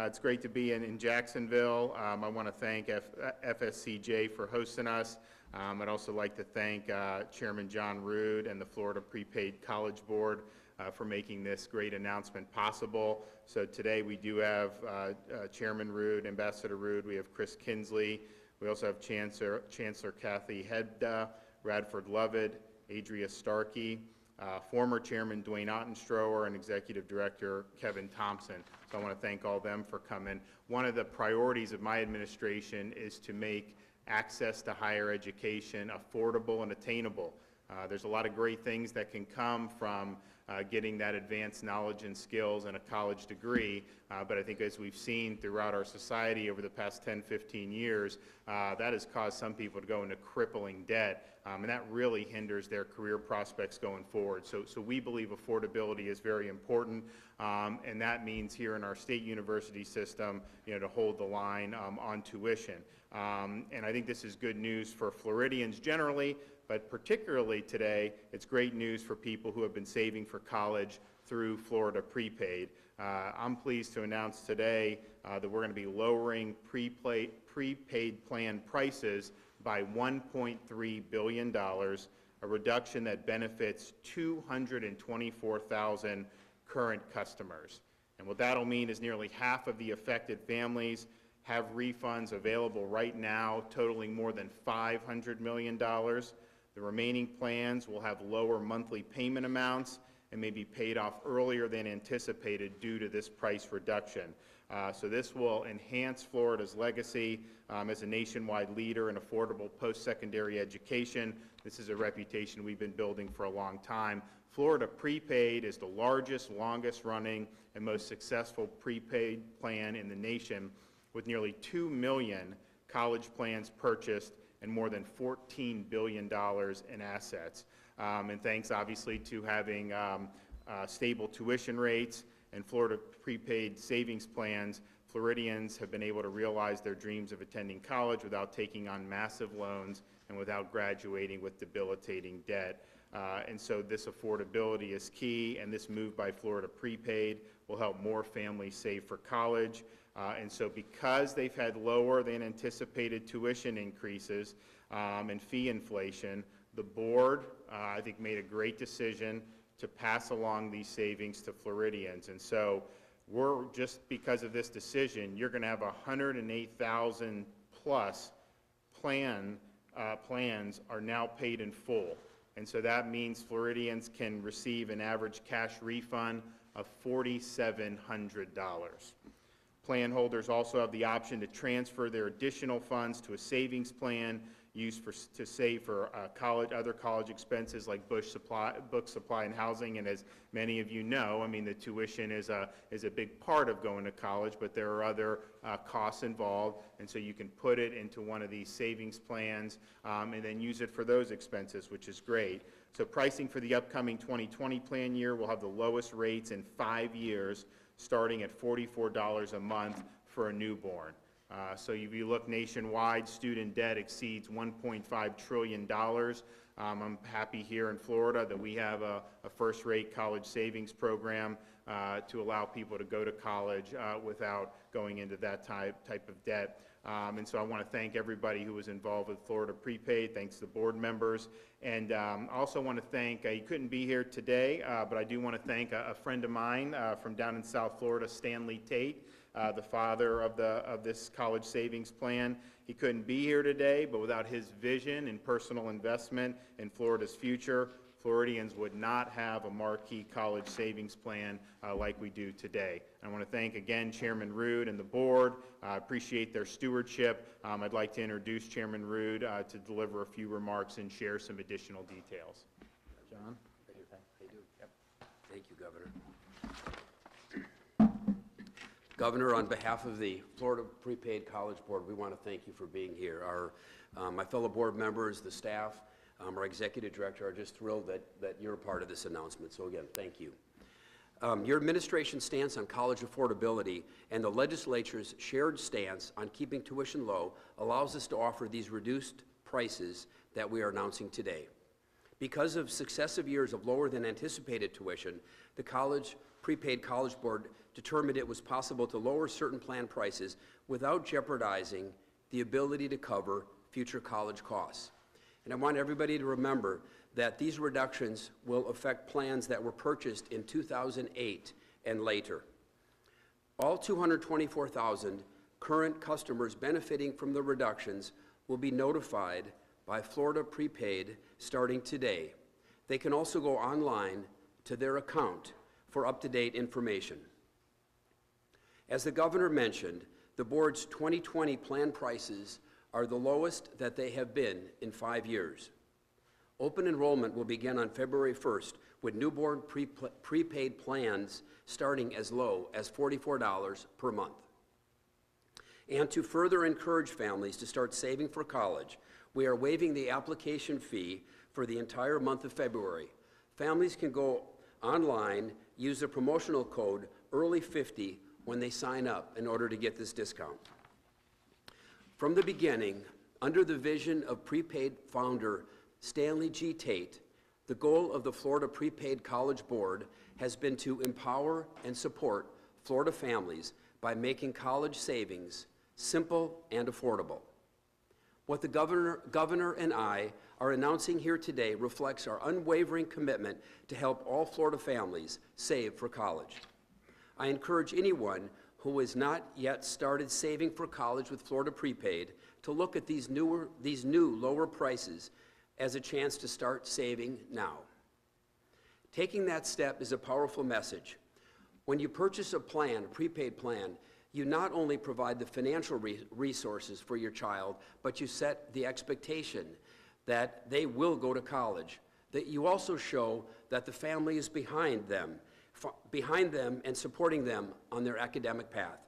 It's great to be in Jacksonville. I want to thank FSCJ for hosting us. I'd also like to thank Chairman John Rood and the Florida Prepaid College Board for making this great announcement possible. So today we do have Chairman Rood, Ambassador Rood, we have Chris Kinsley, we also have Chancellor Kathy Hebda, Radford Lovett, Adria Starkey, former Chairman Dwayne Ottenstrower, and Executive Director Kevin Thompson. So I want to thank all of them for coming. One of the priorities of my administration is to make access to higher education affordable and attainable. There's a lot of great things that can come from getting that advanced knowledge and skills and a college degree, but I think as we've seen throughout our society over the past 10, 15 years, that has caused some people to go into crippling debt, and that really hinders their career prospects going forward. So we believe affordability is very important, and that means here in our state university system, to hold the line on tuition. And I think this is good news for Floridians generally, but particularly today, it's great news for people who have been saving for college through Florida Prepaid. I'm pleased to announce today that we're going to be lowering prepaid plan prices by $1.3 billion, a reduction that benefits 224,000 current customers. And what that'll mean is nearly half of the affected families have refunds available right now, totaling more than $500 million. The remaining plans will have lower monthly payment amounts and may be paid off earlier than anticipated due to this price reduction. So this will enhance Florida's legacy as a nationwide leader in affordable post-secondary education. This is a reputation we've been building for a long time. Florida Prepaid is the largest, longest running, and most successful prepaid plan in the nation, with nearly 2 million college plans purchased and more than $14 billion in assets. And thanks obviously to having stable tuition rates and Florida Prepaid savings plans, Floridians have been able to realize their dreams of attending college without taking on massive loans and without graduating with debilitating debt. And so this affordability is key, and this move by Florida Prepaid will help more families save for college. And so because they've had lower than anticipated tuition increases and fee inflation, the board, I think, made a great decision to pass along these savings to Floridians. And so we're, just because of this decision, you're going to have 108,000 plus plans are now paid in full. And so that means Floridians can receive an average cash refund of $4,700. Plan holders also have the option to transfer their additional funds to a savings plan used to save for other college expenses like book supply and housing. And as many of you know, I mean, the tuition is a big part of going to college, but there are other costs involved, and so you can put it into one of these savings plans and then use it for those expenses, which is great. So pricing for the upcoming 2020 plan year will have the lowest rates in 5 years, starting at $44 a month for a newborn. So if you look nationwide, student debt exceeds $1.5 trillion. I'm happy here in Florida that we have a first-rate college savings program to allow people to go to college without going into that type of debt. And so I want to thank everybody who was involved with Florida Prepaid. Thanks to the board members. And I also want to thank, you couldn't be here today, but I do want to thank a friend of mine from down in South Florida, Stanley Tate, the father of this college savings plan. He couldn't be here today, but without his vision and personal investment in Florida's future, Floridians would not have a marquee college savings plan like we do today. I want to thank again Chairman Rood and the board. I appreciate their stewardship. I'd like to introduce Chairman Rood to deliver a few remarks and share some additional details. John? Thank you, Governor. Governor, on behalf of the Florida Prepaid College Board, we want to thank you for being here. My fellow board members, the staff, our executive director are just thrilled that you're a part of this announcement. So again, thank you. Your administration's stance on college affordability and the legislature's shared stance on keeping tuition low allows us to offer these reduced prices that we are announcing today. Because of successive years of lower than anticipated tuition, the Prepaid College Board determined it was possible to lower certain plan prices without jeopardizing the ability to cover future college costs. And I want everybody to remember that these reductions will affect plans that were purchased in 2008 and later. All 224,000 current customers benefiting from the reductions will be notified by Florida Prepaid starting today. They can also go online to their account for up-to-date information. As the governor mentioned, the board's 2020 plan prices are the lowest that they have been in 5 years. Open enrollment will begin on February 1st with newborn prepaid plans starting as low as $44 per month. And to further encourage families to start saving for college, we are waiving the application fee for the entire month of February. Families can go online, use the promotional code EARLY50 when they sign up in order to get this discount. From the beginning, under the vision of prepaid founder Stanley G. Tate, the goal of the Florida Prepaid College Board has been to empower and support Florida families by making college savings simple and affordable. What the governor and I are announcing here today reflects our unwavering commitment to help all Florida families save for college. I encourage anyone who has not yet started saving for college with Florida Prepaid to look at these new lower prices as a chance to start saving now. Taking that step is a powerful message. When you purchase a plan, a prepaid plan, you not only provide the financial resources for your child, but you set the expectation that they will go to college, that you also show that the family is behind them and supporting them on their academic path.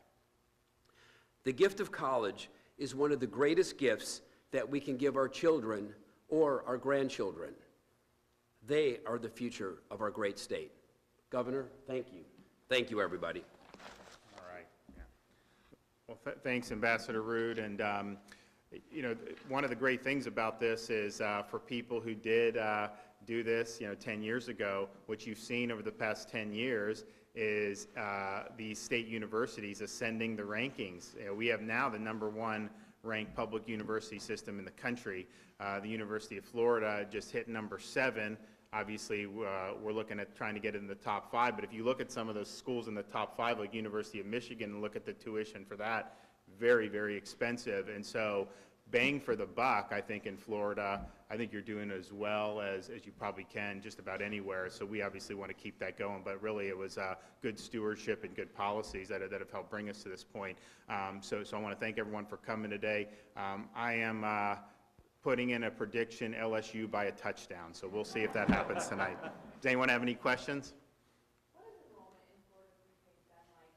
The gift of college is one of the greatest gifts that we can give our children or our grandchildren. They are the future of our great state. Governor, thank you. Thank you, everybody. All right. Yeah. Well, thanks, Ambassador Rood. And you know, one of the great things about this is for people who did do this, 10 years ago, what you've seen over the past 10 years is these state universities ascending the rankings. We have now the #1 ranked public university system in the country. The University of Florida just hit #7. Obviously, we're looking at trying to get it in the top 5, but if you look at some of those schools in the top 5, like University of Michigan, and look at the tuition for that, very, very expensive. And so bang for the buck, I think, in Florida, I think you're doing as well as you probably can just about anywhere. So we obviously want to keep that going, but really it was good stewardship and good policies that have helped bring us to this point. So I want to thank everyone for coming today. I am putting in a prediction LSU by a touchdown, so we'll see if that happens tonight. Does anyone have any questions? What has enrollment in Florida Prepaid been like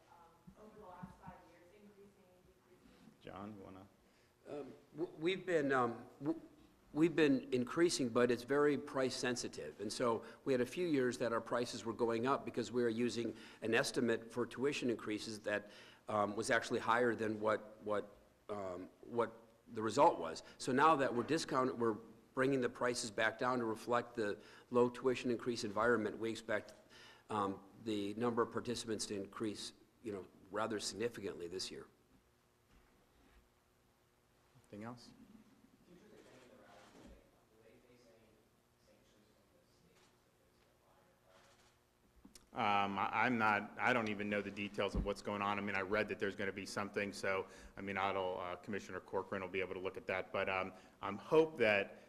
over the last 5 years, increasing, decreasing? John, you want to? We've been increasing, but it's very price sensitive. And so we had a few years that our prices were going up because we were using an estimate for tuition increases that was actually higher than what the result was. So now that we're bringing the prices back down to reflect the low tuition increase environment. We expect the number of participants to increase, rather significantly this year. Anything else? I don't even know the details of what's going on. I mean, I read that there's going to be something, so, I mean, Commissioner Corcoran will be able to look at that. But hope that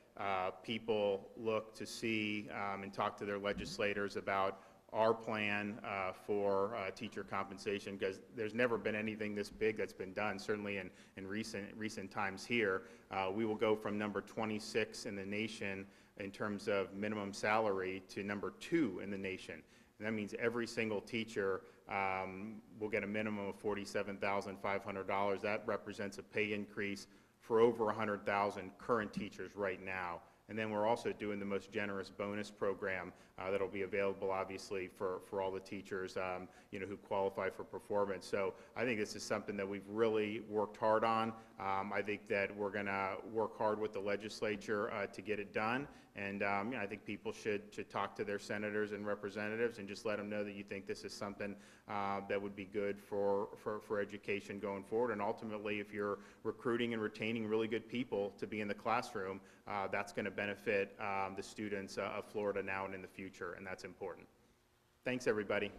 people look to see and talk to their legislators about our plan for teacher compensation, because there's never been anything this big that's been done, certainly in recent times here. We will go from number 26 in the nation in terms of minimum salary to number 2 in the nation. And that means every single teacher will get a minimum of $47,500. That represents a pay increase for over 100,000 current teachers right now. And then we're also doing the most generous bonus program that'll be available, obviously, for all the teachers, who qualify for performance. So I think this is something that we've really worked hard on. I think that we're going to work hard with the legislature to get it done. And I think people should talk to their senators and representatives and just let them know that you think this is something that would be good for education going forward. And ultimately, if you're recruiting and retaining really good people to be in the classroom, that's going to benefit the students of Florida now and in the future, and that's important. Thanks, everybody.